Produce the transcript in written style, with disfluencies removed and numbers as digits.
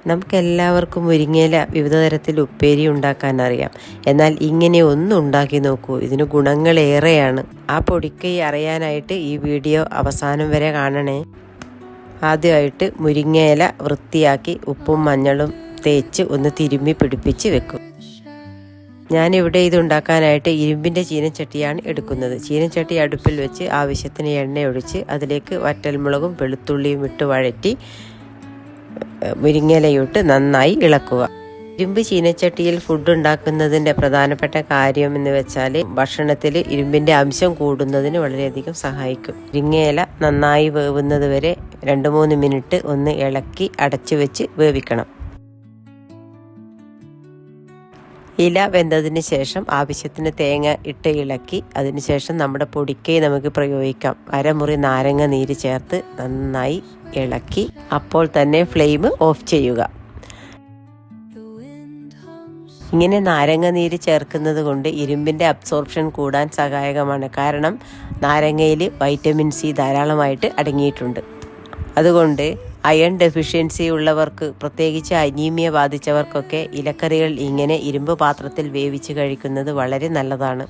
നമുക്കെല്ലാവർക്കും മുരിങ്ങയില വിവിധ തരത്തിൽ ഉപ്പേരി ഉണ്ടാക്കാൻ അറിയാം. എന്നാൽ ഇങ്ങനെ ഒന്ന് ഉണ്ടാക്കി നോക്കൂ, ഇതിന് ഗുണങ്ങളേറെയാണ്. ആ പൊടിക്കൈ അറിയാനായിട്ട് ഈ വീഡിയോ അവസാനം വരെ കാണണേ. ആദ്യമായിട്ട് മുരിങ്ങയില വൃത്തിയാക്കി ഉപ്പും മഞ്ഞളും തേച്ച് ഒന്ന് തിരുമ്മി പിടിപ്പിച്ച് വെക്കും. ഞാനിവിടെ ഇത് ഉണ്ടാക്കാനായിട്ട് ഇരുമ്പിൻ്റെ ചീനച്ചട്ടിയാണ് എടുക്കുന്നത്. ചീനച്ചട്ടി അടുപ്പിൽ വെച്ച് ആവശ്യത്തിന് എണ്ണ ഒഴിച്ച് അതിലേക്ക് വറ്റൽമുളകും വെളുത്തുള്ളിയും ഇട്ട് വഴറ്റി മുരിങ്ങയിലയിട്ട് നന്നായി ഇളക്കുക. ഇരുമ്പ് ചീനച്ചട്ടിയിൽ ഫുഡ് ഉണ്ടാക്കുന്നതിൻ്റെ പ്രധാനപ്പെട്ട കാര്യം എന്ന് വെച്ചാൽ ഭക്ഷണത്തിൽ ഇരുമ്പിൻ്റെ അംശം കൂടുന്നതിന് വളരെയധികം സഹായിക്കും. മുരിങ്ങയില നന്നായി വേവുന്നത് വരെ 2-3 മിനിറ്റ് ഒന്ന് ഇളക്കി അടച്ചു വെച്ച് വേവിക്കണം. ഇല വെന്തതിന് ശേഷം ആവശ്യത്തിന് തേങ്ങ ഇട്ട് ഇളക്കി അതിനുശേഷം നമ്മുടെ പൊടിക്കൈ നമുക്ക് പ്രയോഗിക്കാം. അരമുറി നാരങ്ങ നീര് ചേർത്ത് നന്നായി ഇളക്കി അപ്പോൾ തന്നെ ഫ്ലെയിം ഓഫ് ചെയ്യുക. ഇങ്ങനെ നാരങ്ങ നീര് ചേർക്കുന്നത് കൊണ്ട് ഇരുമ്പിൻ്റെ അബ്സോർപ്ഷൻ കൂടാൻ സഹായകമാണ്. കാരണം നാരങ്ങയിൽ വൈറ്റമിൻ സി ധാരാളമായിട്ട് അടങ്ങിയിട്ടുണ്ട്. അതുകൊണ്ട് അയൺ ഡെഫിഷ്യൻസി ഉള്ളവർക്ക്, പ്രത്യേകിച്ച് അനീമിയ ബാധിച്ചവർക്കൊക്കെ ഇലക്കറികൾ ഇങ്ങനെ ഇരുമ്പ് പാത്രത്തിൽ വേവിച്ച് കഴിക്കുന്നത് വളരെ നല്ലതാണ്.